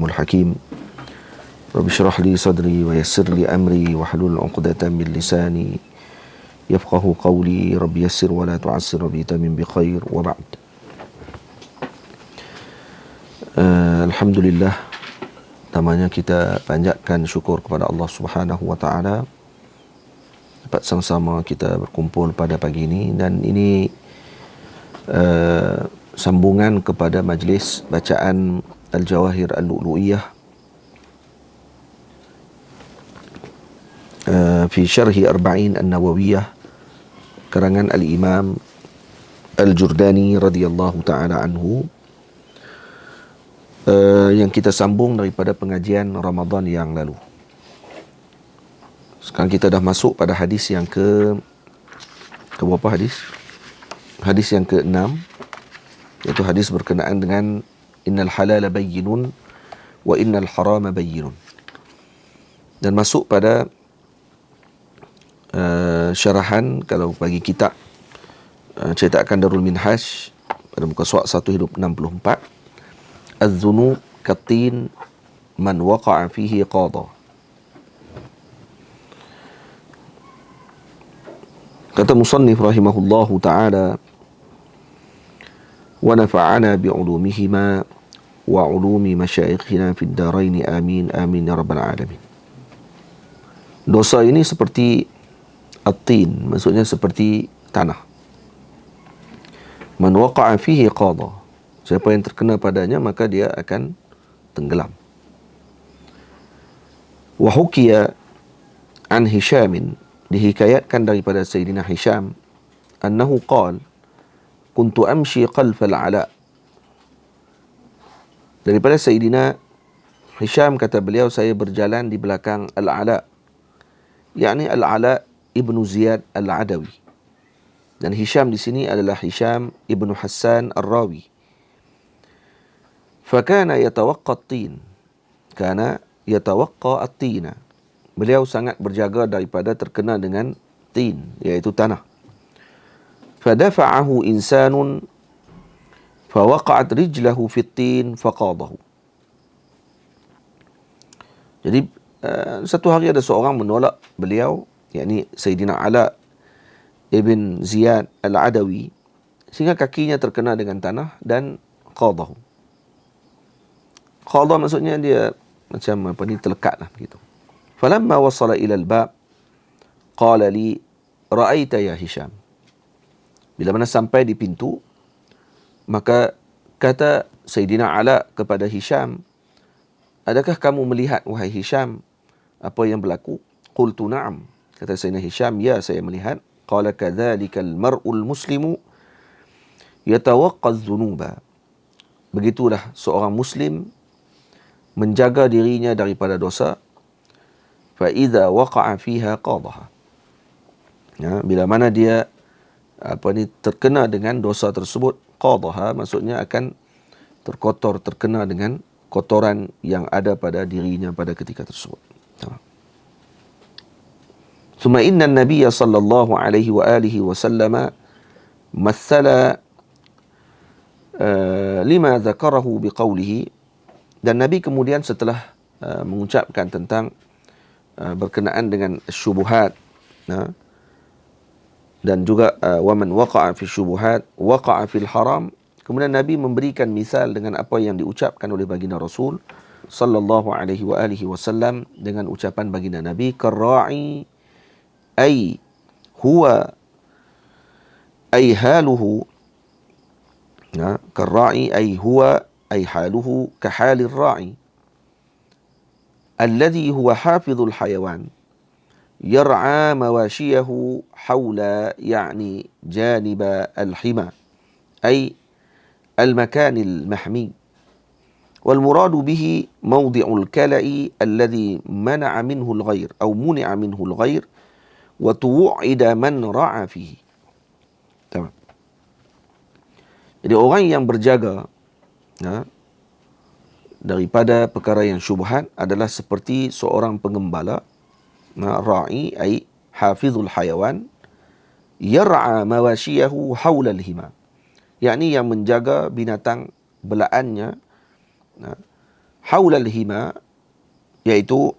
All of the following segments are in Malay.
الحكيم رب اشرح لي صدري ويسر لي أمري واحلل عقدة من لساني يفقه قولي رب يسر ولا تعسر رب يتمم بخير وبعد. Alhamdulillah, namanya kita panjatkan syukur kepada Allah Subhanahu wa taala dapat sama-sama kita berkumpul pada pagi ini, dan ini sambungan kepada majlis bacaan Al-Jawahir Al-Lu'lu'iyah fi syarhi Arba'in An-Nawawiyah karangan Al-Imam Al-Jurdani radhiyallahu ta'ala anhu, yang kita sambung daripada pengajian Ramadan yang lalu. Sekarang kita dah masuk pada hadis yang ke berapa hadis? Hadis yang ke-6, iaitu hadis berkenaan dengan innal halala bayyinun wa innal harama bayyinun, dan masuk pada syarahan kalau bagi kitab cetakan Darul Minhaj pada muka surat 1/64, az-zunub katin man waqa'a fihi qada. Kata musannif rahimahullahu ta'ala, wa nafa'ana bi'ulumihima wa ulumi masyaikhina fid darain amin amin ya rabbal alamin. Dosa ini seperti at-tin, maksudnya seperti tanah. Man waqa'a fihi qada, siapa yang terkena padanya maka dia akan tenggelam. Wa hukiya an Hishamin, dihikayatkan daripada Sayyidina Hisham, annahu qala kuntu amshi khalfal Ala. Daripada Sayyidina Hisham, kata beliau, saya berjalan di belakang Al-Ala, yakni Al-Ala ibnu Ziyad Al-Adawi. Dan Hisham di sini adalah Hisham ibnu Hassan Ar-Rawi. Fakana yatawaqqa at-tin, kana yatawaqqa at-tina, beliau sangat berjaga daripada terkena dengan tin, iaitu tanah. Fadafa'ahu insanun fawaqa'at rijlahu fit tin faqadahu. Jadi satu hari ada seorang menolak beliau, yakni Sayyidina Ala ibn Ziyad Al-Adawi, sehingga kakinya terkena dengan tanah dan qadahu. Qada maksudnya dia macam apa ni, terlekatlah begitu. Falamma wasala ila al-bab qala li ra'aita ya Hisham. Bila mana sampai di pintu, maka kata Sayyidina Ala kepada Hisham, adakah kamu melihat wahai Hisham apa yang berlaku? Qultu na'am, kata Sayyidina Hisham, ya saya melihat. Qala kadzalikal mar'ul muslimu yatawaqqa adh-dhunuba, begitulah seorang muslim menjaga dirinya daripada dosa. Fa idza waqa'a fiha qadaha, ya, bila mana dia terkena dengan dosa tersebut, qadaha maksudnya akan terkotor, terkena dengan kotoran yang ada pada dirinya pada ketika tersebut. Thumma inna an-nabiy sallallahu alaihi wa alihi wa sallama mathala lima dzakarahu biqaulihi, dan Nabi kemudian setelah mengucapkan tentang berkenaan dengan syubuhat, dan juga waman waqa'a fi syubuhat waqa'a fil haram, kemudian Nabi memberikan misal dengan apa yang diucapkan oleh baginda Rasul sallallahu alaihi wa alihi wasallam, dengan ucapan baginda Nabi, karra'i ay huwa ay haluhu, karra'i ay huwa ay haluhu kahalir ra'i alladhi huwa hafidhul hayawan yar'a mawashiyahu hawla, yani janiba al-hima ay al-makan al-mahmi, wal muradu bihi mawdi'ul kala'i alladhi mana'a minhu al-ghayr aw muni'a minhu al-ghayr wa tuwu'ida man ra'a fihi. Jadi orang yang berjaga daripada perkara yang syubhat adalah seperti seorang pengembala, ra'i ay hafizul hayawan, yar'a mawashiyahu hawla al-hima, yakni yang menjaga binatang belaannya haulal hima, iaitu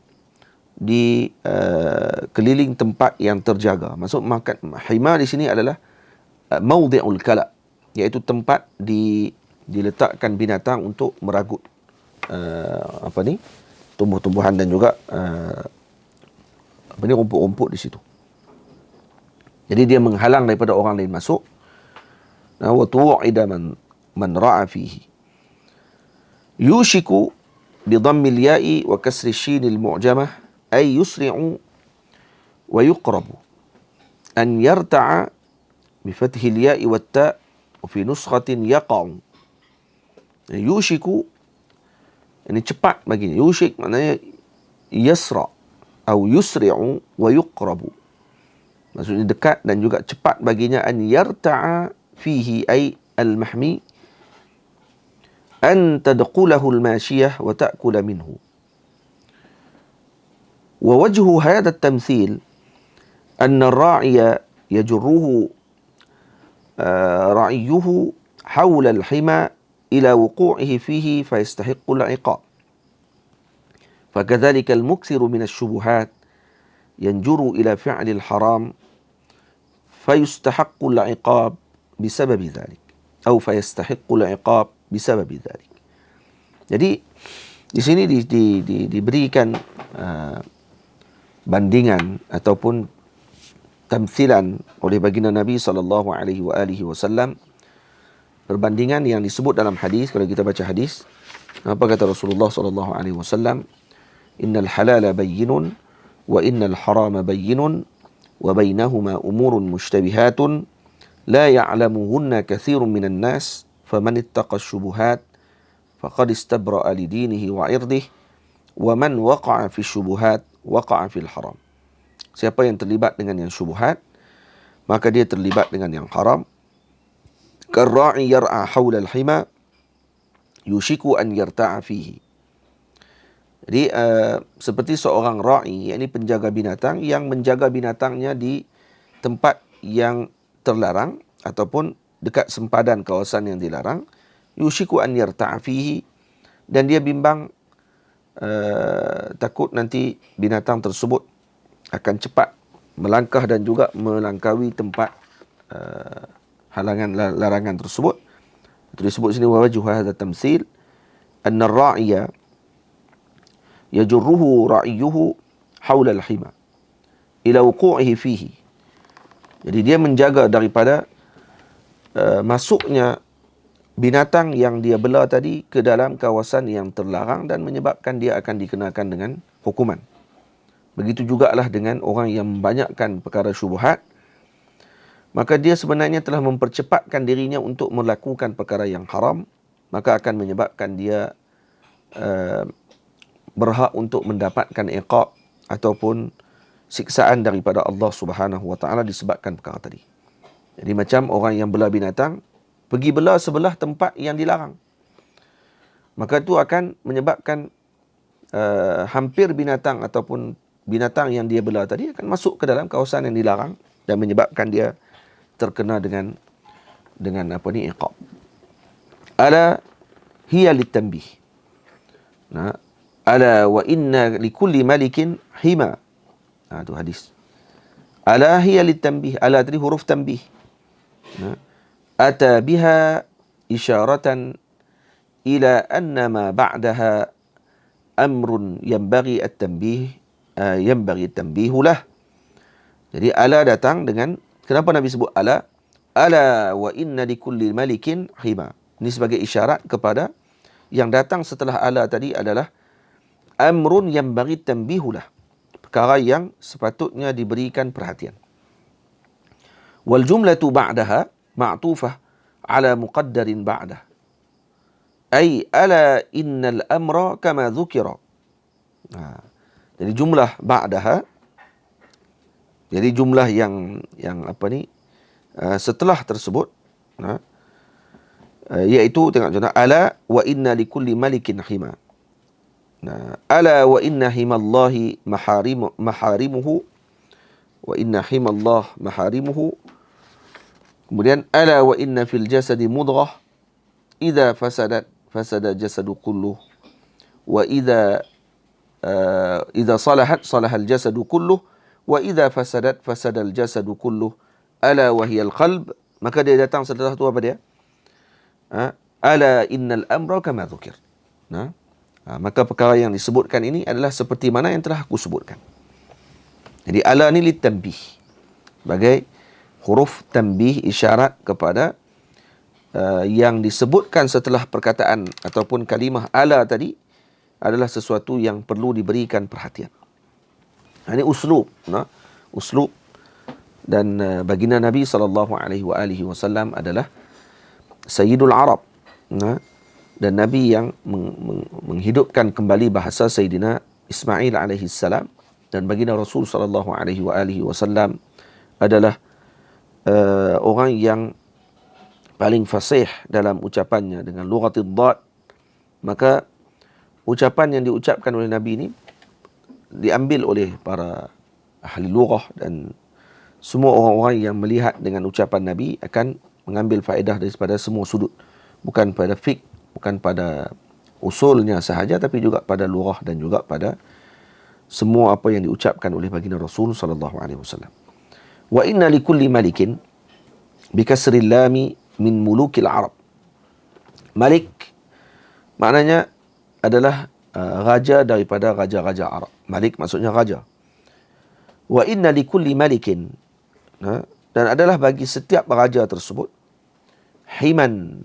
di keliling tempat yang terjaga. Maksud hima di sini adalah mawdi'ul kala, iaitu tempat diletakkan binatang untuk meragut tumbuh-tumbuhan dan juga rumput-rumput di situ. Jadi dia menghalang daripada orang lain masuk. Wa tu'ida man ra'a fihi. Yushiku bi dhammil ya'i wa kasri shinil mu'jamah ay yusri'u wa yuqrabu an yarta'a bi fathil ya'i wat ta' wa fi nuskhatin yaqa'u. Yushiku ini cepat begini. Yushik maknanya yasra atau yusri'u wa yuqrabu. Maksudnya dekat dan juga cepat baginya an yarta'a fihi ay al-mahmi an tadqulahu al-mashiyah wa ta'kula minhu. Wa wajhu hadha at-tamthil anna ar-ra'iya yajurruhu ra'iyuhu hawla al-hima ila wuqu'ihi fihi fayastahiqqu al-'iqab. فكذلك المكثر من الشبهات ينجر إلى فعل الحرام فيستحق العقاب بسبب ذلك أو فيستحق العقاب بسبب ذلك. Jadi di sini diberikan bandingan ataupun tamthilan oleh baginda Nabi sallallahu alaihi wasallam, perbandingan yang disebut dalam hadis. Kalau kita baca hadis, apa kata Rasulullah sallallahu alaihi wasallam? Innal halala bayyinun wa innal harama bayyinun wa bainahuma umurun mushtabihatun la ya'lamuhunna katsirun minan nas faman ittaqa asy-syubuhat faqad istabra'a li dinihi wa 'irdihi wa man waqa'a fi asy-syubuhat waqa'a fil haram. Siapa yang terlibat dengan yang syubhat, maka dia terlibat dengan yang haram. Karra'i yar'a hawla al-hima yushiku an yarta'a fihi. Jadi seperti seorang ra'i, yakni penjaga binatang yang menjaga binatangnya di tempat yang terlarang ataupun dekat sempadan kawasan yang dilarang. Yushiku an yarta'a fihi, dan dia bimbang takut nanti binatang tersebut akan cepat melangkah dan juga melangkaui tempat larangan tersebut. Itu disebut sini wa wajhu hadha tamtsil anna ar-ra'iya yajurruhu ra'iyuhu hawla al-hima ila wuqu'ihi fihi. Jadi dia menjaga daripada masuknya binatang yang dia bela tadi ke dalam kawasan yang terlarang dan menyebabkan dia akan dikenakan dengan hukuman. Begitu jugalah dengan orang yang membanyakkan perkara syubhat, maka dia sebenarnya telah mempercepatkan dirinya untuk melakukan perkara yang haram, maka akan menyebabkan dia berhak untuk mendapatkan iqab ataupun siksaan daripada Allah Subhanahu wa taala disebabkan perkara tadi. Jadi macam orang yang bela binatang pergi bela sebelah tempat yang dilarang, maka itu akan menyebabkan hampir binatang ataupun binatang yang dia bela tadi akan masuk ke dalam kawasan yang dilarang dan menyebabkan dia terkena dengan iqab. Ala hiya litanbih. Nah, ala wa inna likulli malikin hima. Itu hadis. Ala hiya litanbih. Ala tadi huruf tanbih. Ata biha isyaratan ila anna ma ba'daha amrun yanbaghi at-tanbih at-tanbihu lah. Jadi ala datang dengan, kenapa Nabi sebut ala? Ala wa inna likulli malikin hima. Ini sebagai isyarat kepada yang datang setelah ala tadi adalah amrun yang bagi tanbihulah, perkara yang sepatutnya diberikan perhatian. Wal jumlatu ba'daha ma'tufah ala muqaddarin ba'dah. Ay ala innal amra kama dhukira. Jadi jumlah ba'daha, jadi jumlah yang setelah tersebut, iaitu tengok contoh ala wa inna likulli malikin hima. Ala wa inna himallahi maharimuhu wa inna himallah maharimuhu. Kemudian ala wa inna fil jasadi mudghah idza fasada jasadu kulluh wa idza salahat salahal jasadu kulluh wa idza fasadat fasadal jasadu kulluh ala wa hiya al-qalb. Maka dia datang setelah tu apa dia? Ala innal amra kama dzukir. Maka perkara yang disebutkan ini adalah seperti mana yang telah aku sebutkan. Jadi ala ni litanbih, sebagai huruf tanbih, isyarat kepada yang disebutkan setelah perkataan ataupun kalimah ala tadi adalah sesuatu yang perlu diberikan perhatian. Ini uslub, uslub. Dan baginda Nabi SAW adalah Sayyidul Arab, dan Nabi yang menghidupkan kembali bahasa Sayyidina Ismail alaihissalam. Dan baginda Rasul SAW adalah orang yang paling fasih dalam ucapannya dengan lughatid dad. Maka ucapan yang diucapkan oleh Nabi ini diambil oleh para ahli lughah, dan semua orang-orang yang melihat dengan ucapan Nabi akan mengambil faedah daripada semua sudut. Bukan pada fiqh, bukan pada usulnya sahaja, tapi juga pada lughah dan juga pada semua apa yang diucapkan oleh baginda Rasul sallallahu alaihi wasallam. Wa inna likulli malikin bikasril lami min mulukil Arab. Malik maknanya adalah raja daripada raja-raja Arab. Malik maksudnya raja. Wa inna likulli malikin, dan adalah bagi setiap raja tersebut, himan,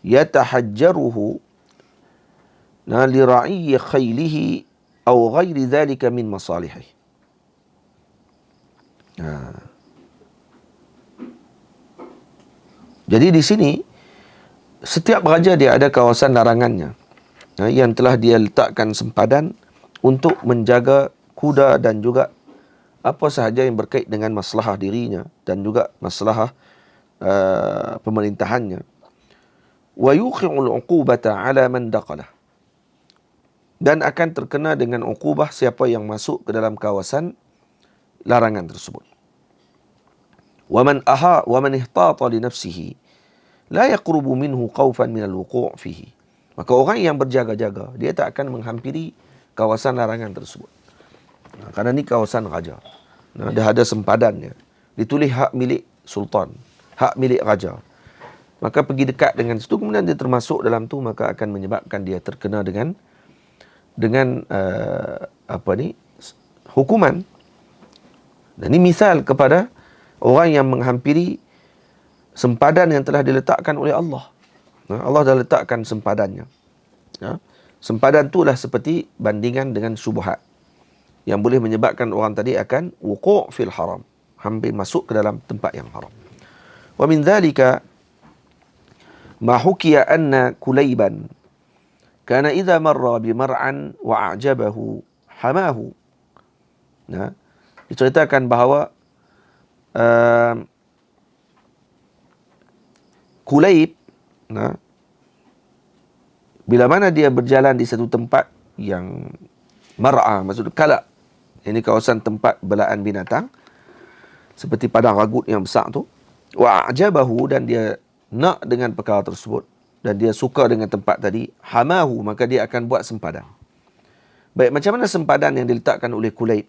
yatahajjaruhu li ra'i khaylihi aw ghairi dhalika min masalihi. Jadi di sini setiap raja dia ada kawasan larangannya, yang telah dia letakkan sempadan untuk menjaga kuda dan juga apa sahaja yang berkait dengan maslahah dirinya dan juga maslahah pemerintahannya. Wa yuqi'ul 'uqubata 'ala man daqalah, dan akan terkena dengan uqubah siapa yang masuk ke dalam kawasan larangan tersebut. Wa man ihtata li nafsihi la yaqrubu minhu khawfan min al-wuqu' fihi. Maka orang yang berjaga-jaga, dia tak akan menghampiri kawasan larangan tersebut. Kerana ni kawasan raja. Dia ada sempadannya. Ditulis hak milik sultan, hak milik raja. Maka pergi dekat dengan situ, kemudian dia termasuk dalam tu, maka akan menyebabkan dia terkena dengan hukuman. Dan ini misal kepada orang yang menghampiri sempadan yang telah diletakkan oleh Allah. Allah dah letakkan sempadannya. Sempadan itulah seperti bandingan dengan syubhat yang boleh menyebabkan orang tadi akan wuqu' fil haram, hampir masuk ke dalam tempat yang haram. Wa min dhalika ma hukiya anna Kulayban kana idza marra bi mar'an wa a'jabahu hamahu. Diceritakan bahawa Kulayb, bila mana dia berjalan di satu tempat yang mar'a, maksud kalak, ini kawasan tempat belaan binatang seperti padang ragut yang besar tu, wa ajabahu, dan dia nak dengan perkara tersebut dan dia suka dengan tempat tadi, hamahu, maka dia akan buat sempadan. Baik, macam mana sempadan yang diletakkan oleh Kulayb?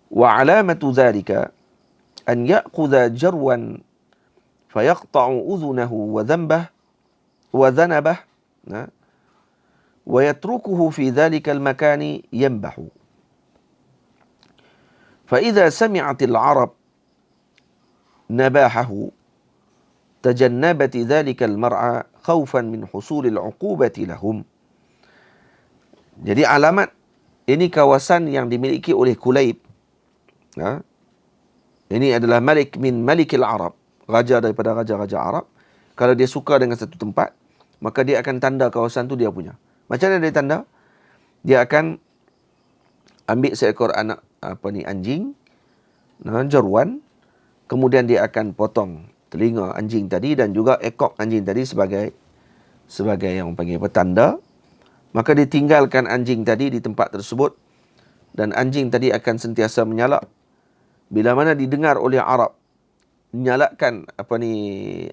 Wa alamatu dhalika an ya'khudha jarwan fayaqta'u udhunahu wa dhanbah wa dhanabah wa yatrukuhu fi dhalika al-makani yanbahu. Fa idza sami'at al-'arab nabahahu tajannabat dhalika al-mar'a khawfan min husul al-'uqubati lahum. Jadi alamat ini kawasan yang dimiliki oleh Kulayb. Ini adalah malik min malikil Arab, raja daripada raja-raja Arab. Kalau dia suka dengan satu tempat, maka dia akan tanda kawasan tu dia punya. Macam mana dia tanda? Dia akan ambil seekor anak anjing, jarwan, kemudian dia akan potong telinga anjing tadi dan juga ekor anjing tadi sebagai yang panggil tanda. Maka ditinggalkan anjing tadi di tempat tersebut, dan anjing tadi akan sentiasa menyalak. Bila mana didengar oleh Arab menyalakkan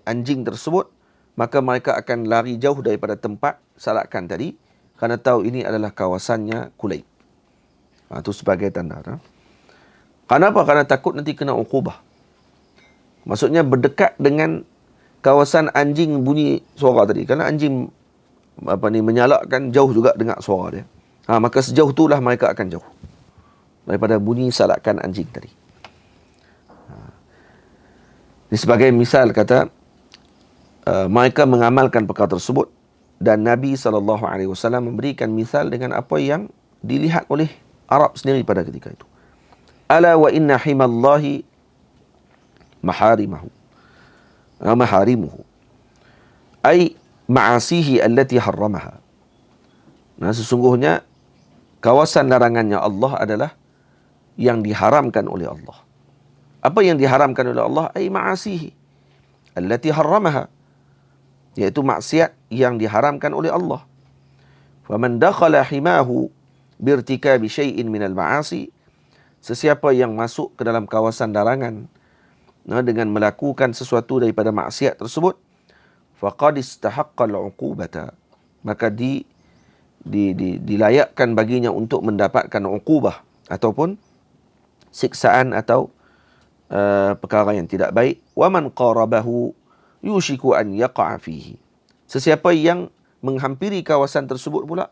anjing tersebut, maka mereka akan lari jauh daripada tempat salakan tadi, kerana tahu ini adalah kawasannya Kulaib. Itu sebagai tanda. Kenapa? Kerana takut nanti kena uqubah. Maksudnya berdekat dengan kawasan anjing bunyi suara tadi. Kerana anjing menyalakkan jauh juga dengar suara dia. Maka sejauh itulah mereka akan jauh daripada bunyi salakan anjing tadi. Ini sebagai misal kata mereka mengamalkan perkara tersebut dan Nabi SAW memberikan misal dengan apa yang dilihat oleh Arab sendiri pada ketika itu. Ala wa inna himallahi maharimahu. Maharimuhu. Ay ma'asihi allati harramaha. Nah, sesungguhnya kawasan larangannya Allah adalah yang diharamkan oleh Allah. Apa yang diharamkan oleh Allah? Ay ma'asihi allati harramaha. Iaitu maksiat yang diharamkan oleh Allah. Faman dakhala himahu birtikabi syai'in minal ma'asi. Sesiapa yang masuk ke dalam kawasan larangan dengan melakukan sesuatu daripada maksiat tersebut, faqad istahaqqal 'uqubata. Maka dilayakkan baginya untuk mendapatkan uqubah ataupun siksaan atau perkara yang tidak baik. Wa man qarabahu yushiku an yaqa'a fihi. Sesiapa yang menghampiri kawasan tersebut pula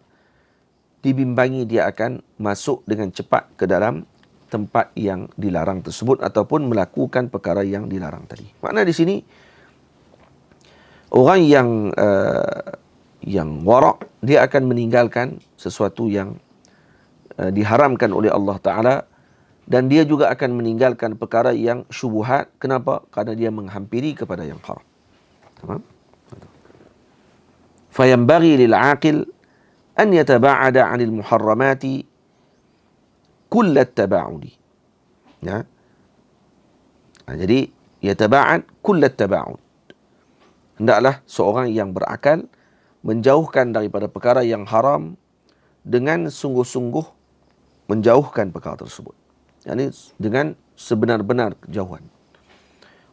dibimbangi dia akan masuk dengan cepat ke dalam tempat yang dilarang tersebut ataupun melakukan perkara yang dilarang tadi. Makna di sini orang yang wara' dia akan meninggalkan sesuatu yang diharamkan oleh Allah Ta'ala dan dia juga akan meninggalkan perkara yang syubuhat. Kenapa? Kerana dia menghampiri kepada yang haram. Fayambaghi lil'aqil an yataba'ada 'anil muharramati kullat taba'udi. Ya. Jadi yataba'ad kullat taba'ud. Hendaklah seorang yang berakal menjauhkan daripada perkara yang haram dengan sungguh-sungguh menjauhkan perkara tersebut. Yani dengan sebenar-benar kejauhan.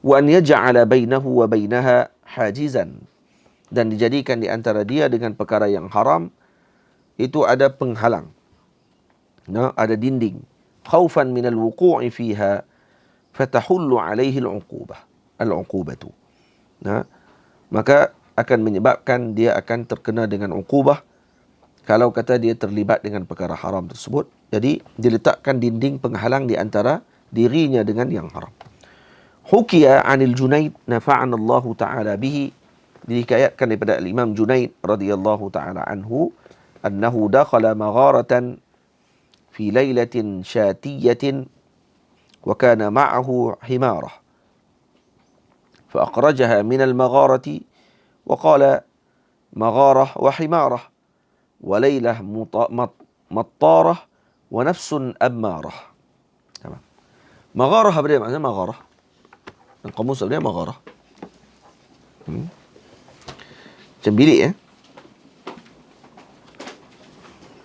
Wa an yaj'ala bainahu wa bainaha hajizan. Dan dijadikan di antara dia dengan perkara yang haram itu ada penghalang. Ada dinding. Khaufan minal wuqu'i fiha fatahullu alaihi al-uqubatu. Maka akan menyebabkan dia akan terkena dengan uqubah kalau kata dia terlibat dengan perkara haram tersebut. Jadi diletakkan dinding penghalang di antara dirinya dengan yang haram. Hukiya 'anil Junaid nafa'ana Allah Ta'ala bihi. Dikayatkan daripada Imam Junaid radhiyallahu ta'ala anhu annahu dakhala magharatan fi lailatin syatiyatin wa kana ma'ahu himarah fa akhrajaha min al-magharati wa qala magharah wa himarah wa lailah mattarah wa nafsun ammarah. Magharah apa dia maksudnya magharah? Dan kamus sebenarnya magharah. Macam bilik ya.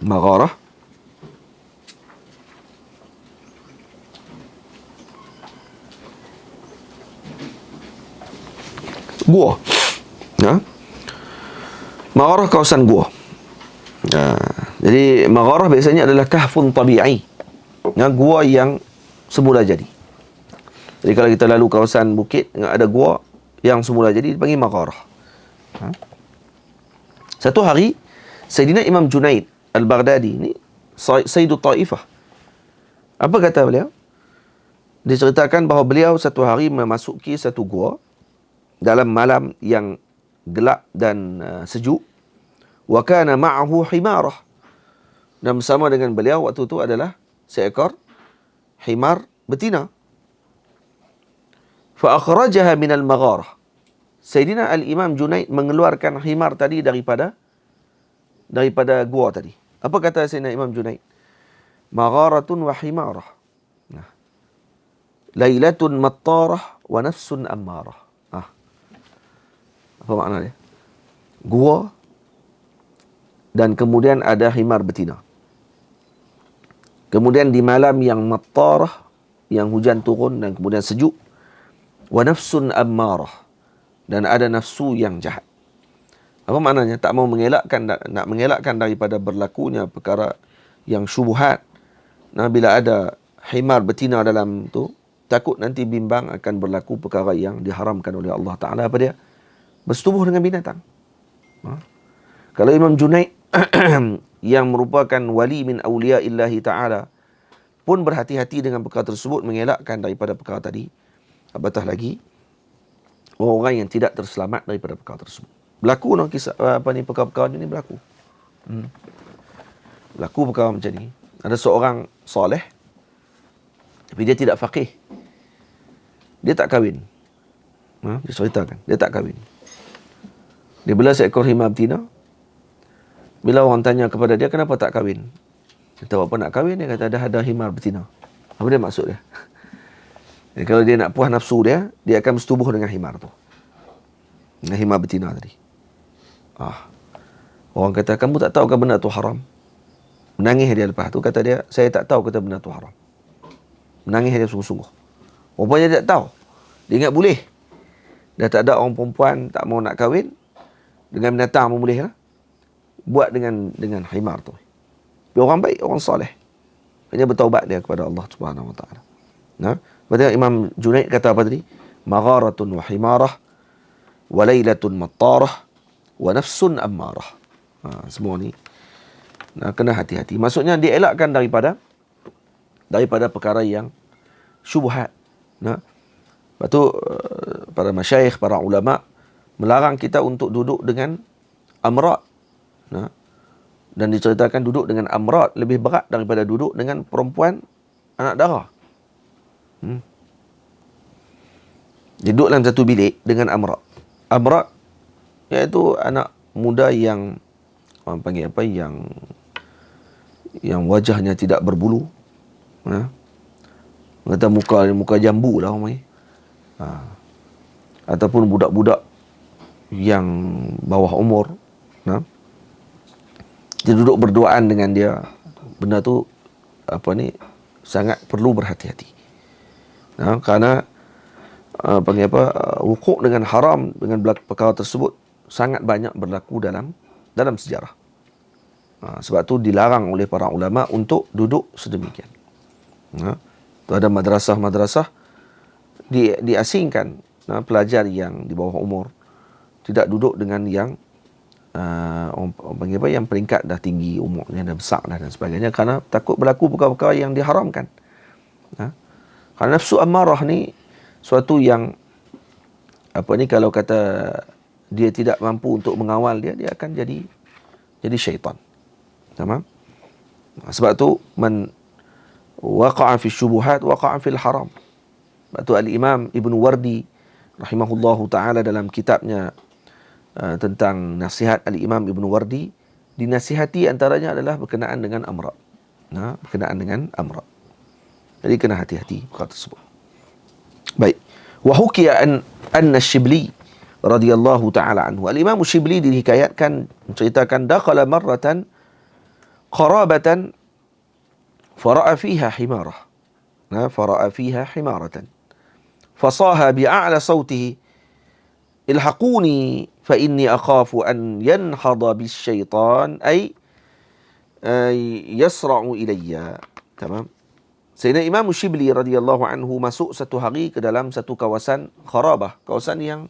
Magharah. Gua. Magharah kawasan gua. Jadi magharah biasanya adalah kahfun tabi'i. Gua yang semula jadi. Jadi kalau kita lalu kawasan bukit ada gua yang semula jadi dipanggil magharah. Satu hari Sayyidina Imam Junaid Al-Baghdadi ni Sayyidul Taifah. Apa kata beliau? Diceritakan bahawa beliau satu hari memasuki satu gua dalam malam yang gelap dan sejuk. Wa kana ma'ahu himarah. Dan bersama dengan beliau waktu itu adalah seekor himar betina. Fa akhrajaha min al-magharah. Sayyidina Al-Imam Junaid mengeluarkan himar tadi daripada gua tadi. Apa kata Sayyidina Imam Junaid? Magharatun wa himarah. Lailatun mattarah wa nafsun ammarah. Apa makna dia? Gua dan kemudian ada himar betina. Kemudian di malam yang mattarah, yang hujan turun dan kemudian sejuk, wa nafsun ammarah, dan ada nafsu yang jahat. Apa maknanya? Tak mau mengelakkan, nak mengelakkan daripada berlakunya perkara yang syubhat. Nah, bila ada himar betina dalam tu, takut nanti bimbang akan berlaku perkara yang diharamkan oleh Allah Ta'ala. Apa dia? Bersetubuh dengan binatang. Ha? Kalau Imam Junaid yang merupakan wali min awliya illahi ta'ala pun berhati-hati dengan perkara tersebut, mengelakkan daripada perkara tadi, apatah lagi orang yang tidak terselamat daripada perkara tersebut. Berlaku no, kisah perkara-perkara ni berlaku. Berlaku perkara macam ni. Ada seorang soleh tapi dia tidak faqih. Dia tak kahwin. Dia ceritakan, dia tak kahwin. Dia bela seekor himar betina. Bila orang tanya kepada dia, kenapa tak kahwin? Dia tahu apa nak kahwin, dia kata ada himar betina. Apa dia maksud dia? Jadi, kalau dia nak puas nafsu dia, dia akan bersetubuh dengan himar tu. Dengan himar betina tadi. Orang kata, kamu tak tahu kan benda tu haram? Menangis dia lepas tu, kata dia, saya tak tahu kata benda tu haram. Menangis dia sungguh-sungguh. Rupanya dia tak tahu. Dia ingat boleh. Dah tak ada orang perempuan tak mau nak kahwin, dengan binatang pun boleh lah. Buat dengan himar tu. Dia orang baik, orang soleh. Hanya bertaubat dia kepada Allah Subhanahu Wa Taala. Nah, berarti Imam Junaid kata apa tadi? Magharatun wa himarah, wa lailatun mattarah, wa nafsun ammarah. Semua ni kena hati-hati. Maksudnya dielakkan daripada perkara yang syubhat. Nah, lepas tu para masyayikh, para ulama melarang kita untuk duduk dengan amrat. Nah, dan diceritakan duduk dengan amrat lebih berat daripada duduk dengan perempuan anak dara. Duduk dalam satu bilik dengan amrat. Amrat iaitu anak muda yang orang panggil apa, yang wajahnya tidak berbulu. Kata muka jambu lah orang panggil. Ataupun budak-budak yang bawah umur. Dia duduk berduaan dengan dia. Benda tu sangat perlu berhati-hati. Kerana wukuk dengan haram, dengan perkara tersebut sangat banyak berlaku dalam sejarah. Sebab tu dilarang oleh para ulama untuk duduk sedemikian. Tu ada madrasah-madrasah diasingkan pelajar yang di bawah umur tidak duduk dengan yang yang peringkat dah tinggi, umurnya dah besar dan sebagainya, kerana takut berlaku perkara-perkara yang diharamkan. Kerana nafsu ammarah ni suatu yang kalau kata dia tidak mampu untuk mengawal dia akan jadi syaitan. Tamam? Sebab tu man waqa'a fi syubuhat waqa'a fil haram. Sebab tu al-Imam Ibn Wardi rahimahullahu ta'ala dalam kitabnya tentang nasihat al-Imam Ibn Wardi, dinasihati antaranya adalah berkenaan dengan amrat. Berkenaan dengan amrat. Jadi kena hati-hati perkara tersebut. Baik. Wa hukiya anna Shibli radhiyallahu ta'ala anhu. Al-Imam Shibli dihikayatkan menceritakan dakhala marratan qarabatan fara'a fiha himarah. Fara'a fiha himaratan. Fasaha bi'a'la sawtihi ilhaquni fa inni akhafu an yanhada bisyaitan ay yasra'u ilayya. Tamam. Sayyidina Imam Shibli radhiyallahu anhu masuk satu hari ke dalam satu kawasan kharabah, kawasan yang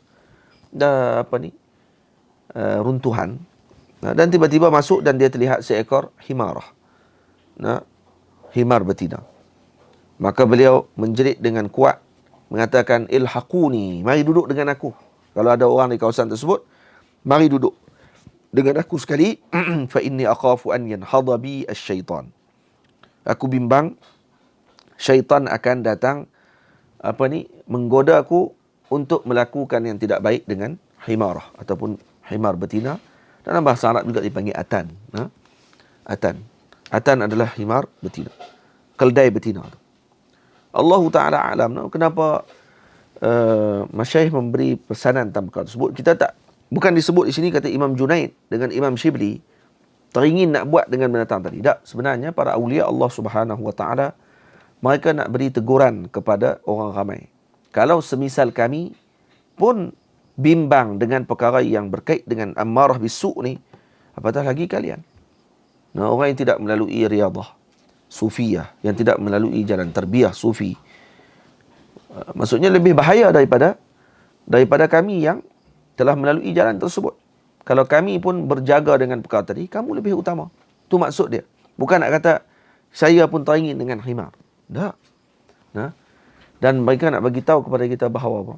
dah runtuhan. Dan tiba-tiba masuk dan dia terlihat seekor himarah. Himar betina. Maka beliau menjerit dengan kuat mengatakan, ilhaquni, mari duduk dengan aku. Kalau ada orang di kawasan tersebut, mari duduk dengan aku sekali. Fa inni akhafu an yanhadha bi asy-syaitan. Aku bimbang syaitan akan datang menggoda aku untuk melakukan yang tidak baik dengan himarah ataupun himar betina. Dalam bahasa Arab juga dipanggil atan. Atan adalah himar betina, keldai betina. Allah Ta'ala alam kenapa masyayikh memberi pesanan tentang perkara tersebut. Bukan disebut di sini kata Imam Junaid dengan Imam Shibli teringin nak buat dengan binatang tadi. Tak, sebenarnya para awliya Allah Subhanahu Wa Ta'ala mereka nak beri teguran kepada orang ramai. Kalau semisal kami pun bimbang dengan perkara yang berkait dengan amarah bisu' ni, apatah lagi kalian. Nah, orang yang tidak melalui riadah sufiyah, yang tidak melalui jalan tarbiyah sufi, maksudnya lebih bahaya daripada kami yang telah melalui jalan tersebut. Kalau kami pun berjaga dengan perkara tadi, kamu lebih utama. Itu maksud dia. Bukan nak kata saya pun teringin dengan khimar. Tak. Nah. Dan mereka nak bagi tahu kepada kita bahawa apa?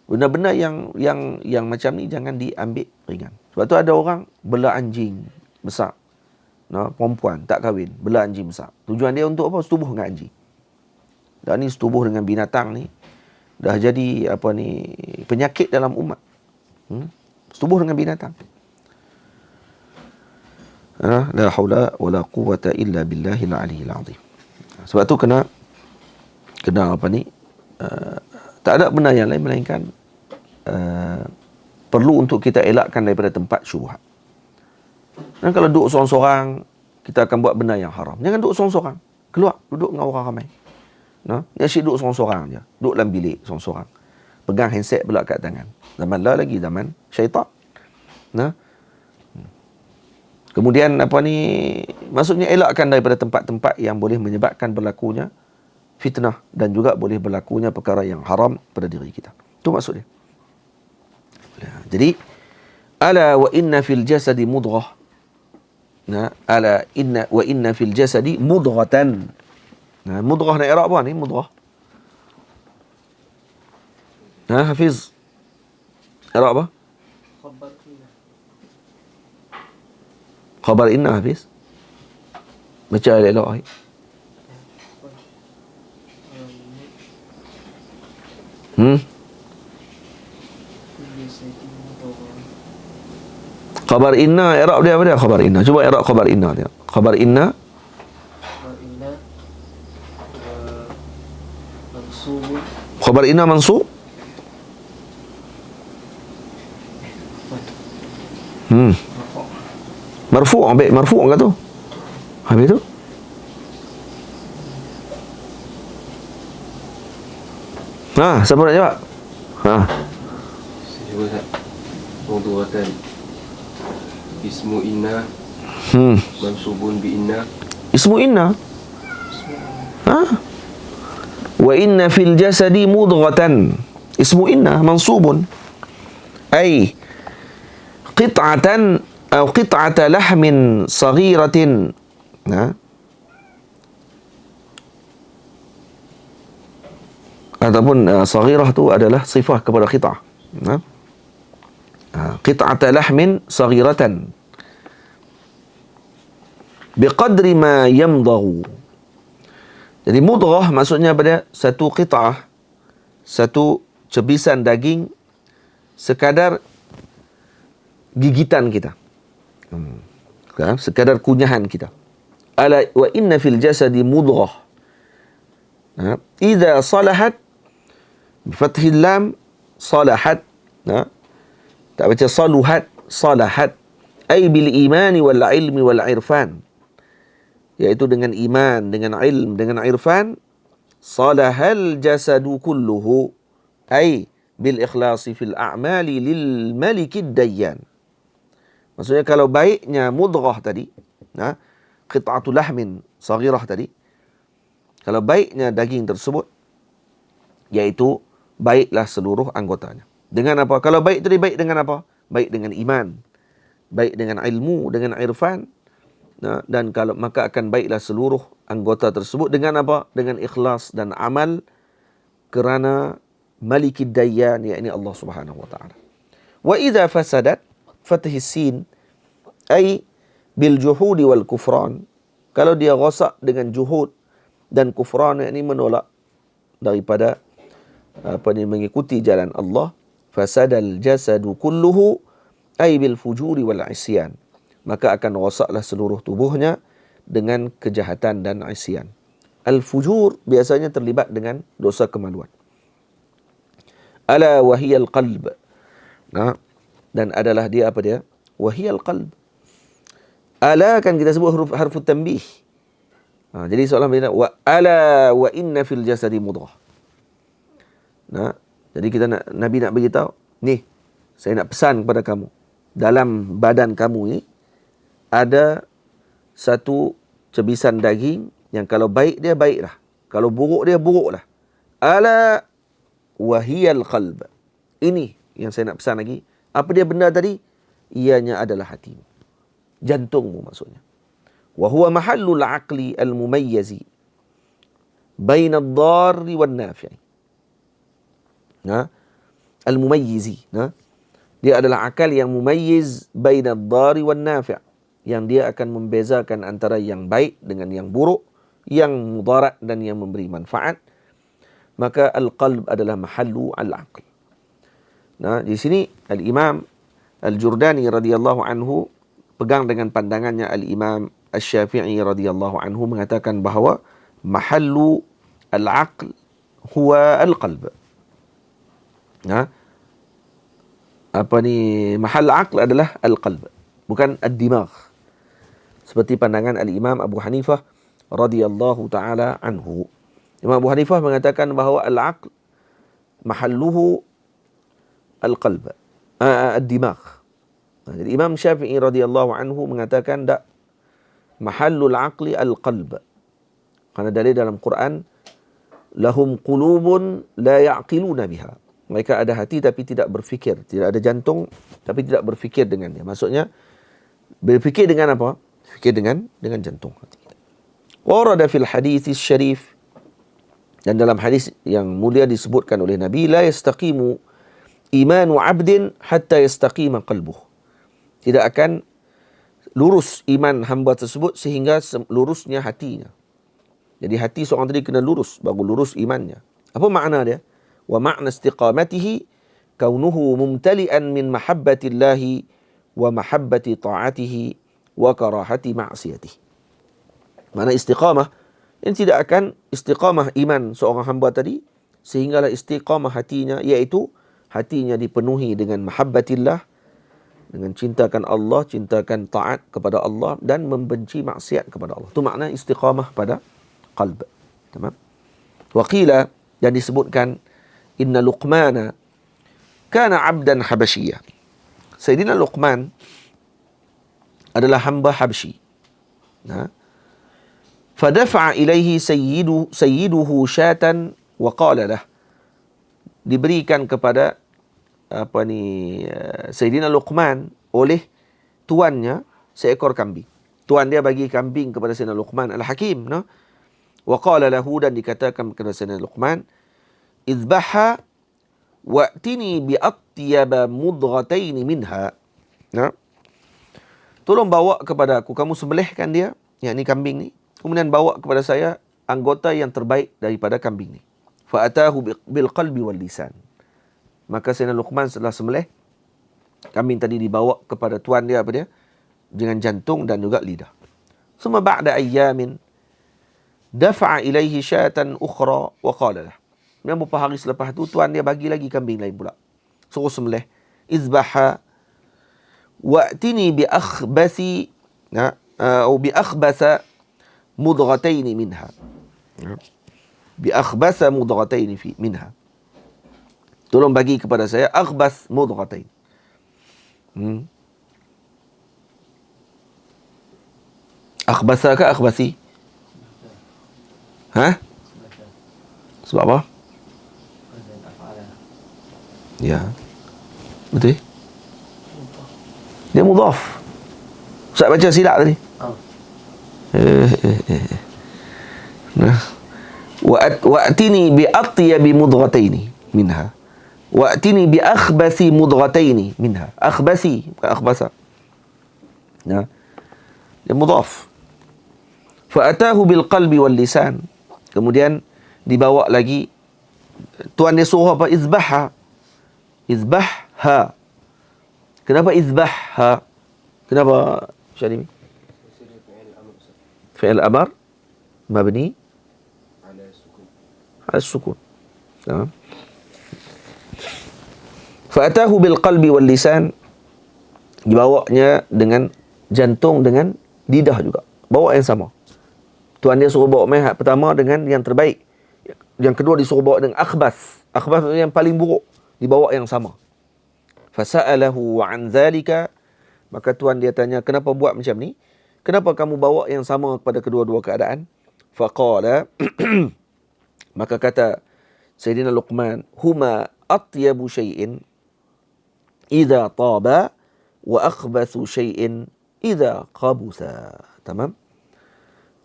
Benda-benda yang macam ni jangan diambil ringan. Sebab tu ada orang bela anjing besar. Nah, perempuan tak kahwin, bela anjing besar. Tujuan dia untuk apa? Setubuh dengan anjing. Dan ni setubuh dengan binatang ni dah jadi penyakit dalam umat. Setubuh dengan binatang. La haula wala quwwata illa billahil aliyyil azim. Sebab tu kena tak ada benda yang lain melainkan perlu untuk kita elakkan daripada tempat syubhat. Dan kalau duduk sorang-sorang, kita akan buat benda yang haram. Jangan duduk sorang-sorang. Keluar, duduk dengan orang ramai. Nah, yang asyik duduk sorang-sorang je. Duduk dalam bilik sorang-sorang. Pegang handset pula kat tangan. Zaman lah lagi, zaman syaitan. Nah. Kemudian maksudnya elakkan daripada tempat-tempat yang boleh menyebabkan berlakunya fitnah dan juga boleh berlakunya perkara yang haram pada diri kita. Itu maksud dia. Jadi, ala wa inna fil jasadi mudghah. Nah, ala inna wa inna fil jasadi mudghatan. Nah, mudghah nak i'rab apa ni? Mudghah. Hafiz. I'rab apa? Khabar inna Hafiz. Baca elok-elok. Khabar inna, i'rab dia apa dia? Khabar inna. Cuba i'rab khabar inna dia. Khabar inna. Khabar inna mansub. Marfu', ambil marfu' ke tu? Habis tu? Siapa nak jawab? Saya cuba tak. Mawdu'atan. Ismu inna. Mansubun bi inna. Ismu inna. Wa inna fil jasadi mudghatan. Ismu inna mansubun. Ay qit'atan atau qit'ata lahmin saghiratin. Ataupun saghirah tu adalah sifah kepada qit'ah. Qit'ata lahmin saghiratan biqadri ma yamdaghu. Jadi mudghah maksudnya pada satu qit'ah, satu cebisan daging sekadar gigitan kita. Sekadar kunyahan kita. Ala wa inna fil jasadi mudghah. Idza salahat bi fathil lam salahat. Tak baca saluhat, salahat. Ay bil imani wal ilmi wal irfan. Iaitu dengan iman, dengan ilm, dengan irfan. Salahal jasadu kulluhu. Ay bil ikhlasi fil a'mali lil malikid dayyan. Maksudnya kalau baiknya mudghah tadi, qit'atul lahmin saghirah tadi, kalau baiknya daging tersebut, iaitu baiklah seluruh anggotanya. Dengan apa? Kalau baik tadi baik dengan apa? Baik dengan iman, baik dengan ilmu, dengan irfan, dan kalau maka akan baiklah seluruh anggota tersebut dengan apa? Dengan ikhlas dan amal kerana Malikid Dayyan, yakni Allah Subhanahu wa taala. Wa idza fasadat fathhi sin ay bil juhudi wal kufran. Kalau dia rosak dengan juhud dan kufran, yakni menolak daripada mengikuti jalan Allah, fasadal jasadu kulluhu ay bil fujuri wal isyan. Maka akan rosaklah seluruh tubuhnya dengan kejahatan dan isyan. Al-fujur biasanya terlibat dengan dosa kemaluan. Ala wahiyal qalb. Dan adalah dia apa dia? Wahiyal qalb. Ala kan kita sebut harfu tanbih. Jadi soalan bila wa ala wa inna fil jasadi mudghah. Jadi kita Nabi nak beritahu Ni, saya nak pesan kepada kamu. Dalam badan kamu ni ada satu cebisan daging yang kalau baik dia baiklah, kalau buruk dia buruklah. Ala wahiyal qalb. Ini yang saya nak pesan lagi. Apa dia benda tadi? Ianya adalah hatimu. Jantungmu maksudnya. Wa huwa mahallul aqli al-mumayyizi baina ad-darri wan nafi'. Al-mumayyizi. Dia adalah akal yang mumayyiz baina ad-darri wan nafi'. Yang dia akan membezakan antara yang baik dengan yang buruk, yang mudarat dan yang memberi manfaat. Maka al-qalb adalah mahallu al-aql. Di sini al-Imam Al-Jurdani radhiyallahu anhu pegang dengan pandangannya al-Imam Asy-Syafi'i radhiyallahu anhu mengatakan bahawa mahallu al-aql huwa al-qalb. Mahal aql adalah al-qalb, bukan ad-dimagh. Seperti pandangan al-Imam Abu Hanifah radhiyallahu taala anhu. Imam Abu Hanifah mengatakan bahawa al-aql mahalluhu al-qalb, ad-dimagh. Jadi Imam Syafi'i radhiyallahu anhu mengatakan tak, mahallul aqli al-qalb. Karena dalil dalam Quran, lahum qulubun la ya'qiluna biha. Mereka ada hati tapi tidak berfikir, tidak ada jantung tapi tidak berfikir dengannya. Maksudnya berfikir dengan apa? Fikir dengan jantung hati. Warada fil hadits syarif, dan dalam hadis yang mulia disebutkan oleh Nabi, la yastaqimu imanu 'abdin hatta yastaqima qalbuh. Tidak akan lurus iman hamba tersebut sehingga lurusnya hatinya. Jadi hati seorang tadi kena lurus, baru lurus imannya. Apa makna dia? Wa ma'na istiqamatihi kaunuhu mumtali'an min mahabbatillahi wa mahabbati ta'atihi wa karahati ma'siyatihi. Makna istiqamah, yang tidak akan istiqamah iman seorang hamba tadi sehinggalah istiqamah hatinya, iaitu hatinya dipenuhi dengan mahabbatillah, dengan cintakan Allah, cintakan taat kepada Allah dan membenci maksiat kepada Allah. Itu makna istiqamah pada qalb. Tamam? Wa qila, dan disebutkan, inna Luqmana kana 'abdan habasyiyah. Sayyidina Luqman adalah hamba Habsyi. Fadafa'a ilaihi sayyiduhu syatan wa qala lah. Diberikan kepada Sayyidina Luqman oleh tuannya seekor kambing. Tuan dia bagi kambing kepada Sayyidina Luqman Al-Hakim, wa qala lahu, dan dikatakan kepada Sayyidina Luqman, izbaha wa'tini bi atyaba mudghatayn minha. Tolong bawa kepada aku, kamu sembelihkan dia, yakni kambing ni, kemudian bawa kepada saya anggota yang terbaik daripada kambing ni. Fa atahu bil qalbi wal lisan. Maka Sayyidina Luqman setelah sembelih kambing tadi, dibawa kepada tuan dia dengan jantung dan juga lidah. Summa ba'da ayyamin dafa'a ilaihi syatan ukhra wa qala lah. Dan beberapa hari selepas itu tuan dia bagi lagi kambing lain pula, suruh sembelih. Izbaha wa'tini bi akhbasi atau bi akhbasa mudghatayn minha. Bi akhbasa mudghatayn minha. Tolong bagi kepada saya akhbas mudghatayn. Akhbasa ke akhbasi? Sebab apa? Ya. Betul? Dia mudhaf. Ustaz baca silap tadi. Wa'tini bi atyabi mudghataini minha. Wa'tini bi akhbasi mudghataini minha. Akhbasi, bukan akhbasa. Dia mudhaf. Fa'atahu bil qalbi wal lisan. Kemudian dibawa lagi, tuan dia suruh apa? Izbahha. Izbahha. Kenapa izbahha? Kenapa Syarimi? Fi'il amar mabni ala sukun. Fa'atahu bil qalbi wal lisan. Dibawanya dengan jantung, dengan lidah juga. Bawa yang sama. Tuan dia suruh bawa mayat pertama dengan yang terbaik. Yang kedua disuruh bawa dengan akhbas. Akhbas yang paling buruk. Dibawa yang sama. Fasa'alahu an dzalika, maka Tuhan dia tanya, kenapa buat macam ni? Kenapa kamu bawa yang sama kepada kedua-dua keadaan? Faqala, maka kata Sayyidina Luqman, huma atyabu syai'in idza taba wa akhbathu syai'in idza qabutha. Tamam?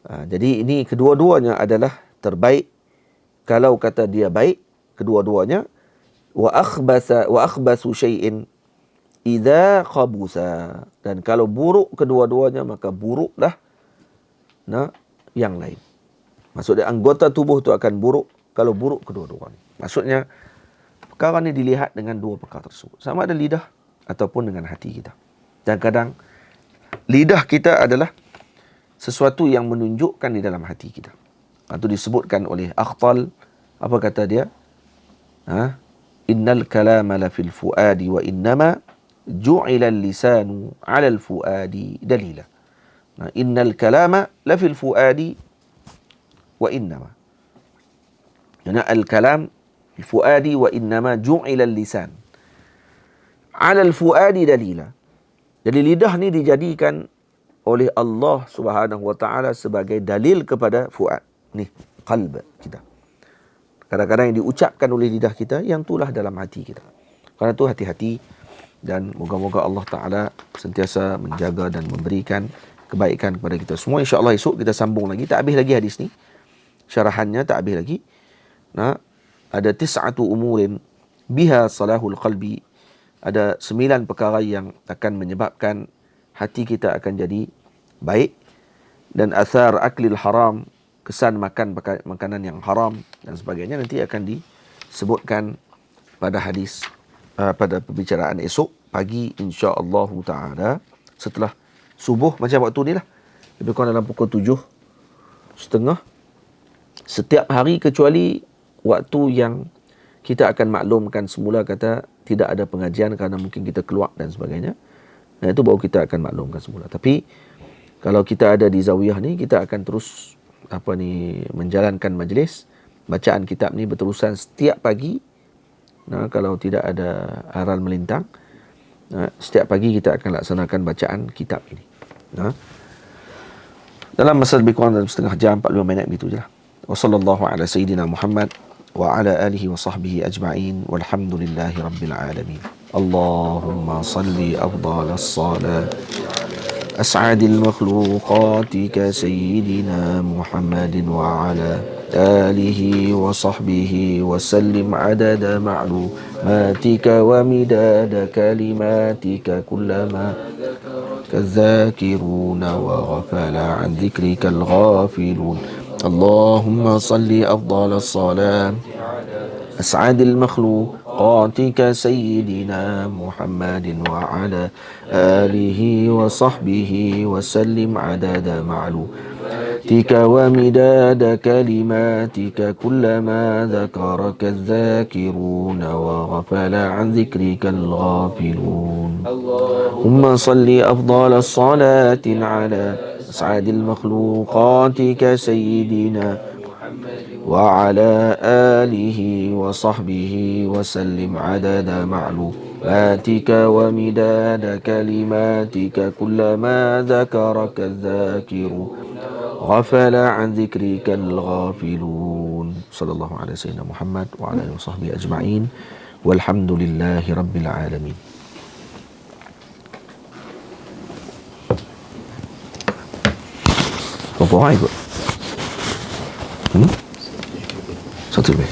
Jadi ini kedua-duanya adalah terbaik kalau kata dia baik, kedua-duanya. Wa akhbathu syai'in idza khabutha, dan kalau buruk kedua-duanya maka buruklah yang lain. Maksudnya anggota tubuh tu akan buruk kalau buruk kedua-duanya. Maksudnya perkara ni dilihat dengan dua perkara tersebut, sama ada lidah ataupun dengan hati kita. Dan kadang lidah kita adalah sesuatu yang menunjukkan di dalam hati kita. Itu disebutkan oleh Akhtal, apa kata dia? Innal kalama la fil fuadi wa innama ju'ila al-lisanu 'ala al-fuadi dalila. Innal kalama la fil fuadi wa innama. Jadi al-kalam fil fuadi wa innama ju'ila al-lisan 'ala al-fuadi dalila. Jadi lidah ni dijadikan oleh Allah Subhanahu wa taala sebagai dalil kepada fuad. Ni qalb kita. Kadang-kadang yang diucapkan oleh lidah kita, yang itulah dalam hati kita. Karena itu hati-hati, dan moga-moga Allah Ta'ala sentiasa menjaga dan memberikan kebaikan kepada kita semua. InsyaAllah esok kita sambung lagi. Tak habis lagi hadis ni. Syarahannya tak habis lagi. Ada 9 umurin biha salahul qalbi. Ada 9 perkara yang akan menyebabkan hati kita akan jadi baik. Dan athar aklil haram, kesan makan makanan yang haram dan sebagainya, nanti akan disebutkan pada hadis, pada pembicaraan esok pagi insya-Allah taala setelah subuh, macam waktu ni lah, lebih kurang dalam pukul 7:30 setiap hari, kecuali waktu yang kita akan maklumkan semula, kata tidak ada pengajian kerana mungkin kita keluar dan sebagainya. Nah, itu baru kita akan maklumkan semula. Tapi kalau kita ada di zawiyah ni, kita akan terus menjalankan majlis bacaan kitab ni berterusan setiap pagi. Kalau tidak ada aral melintang, setiap pagi kita akan laksanakan bacaan kitab ini. Dalam masa lebih kurang dalam setengah jam, 45 minit gitu je lah. Wa sallallahu ala sayyidina Muhammad wa ala alihi wa sahbihi ajma'in walhamdulillahi rabbil alamin. Allahumma salli afdalas salat أسعد المخلوقات كسيدنا محمد وعلى آله وصحبه وسلم عدد معلوماتك ومداد كلماتك كلما كالذاكرون وغفل عن ذكرك الغافلون. اللهم صل أفضل الصلاة أسعد المخلوقات كسيدنا محمد وعلى آله وصحبه وسلم عدد معلوماتك ومداد كلماتك كلما ذكرك الذاكرون وغفل عن ذكرك الغافلون. اللهم صل أفضل الصلاة على أسعد المخلوقات كسيدنا وعلى آله وصحبه وسلم عدد معلوماتك ومداد كلماتك كلما ذكرك الذاكر غفل عن ذكرك الغافلون. صلى الله على سيدنا محمد وعلى آله وصحبه أجمعين والحمد لله رب العالمين. Berapa orang ikut? Satu lebih.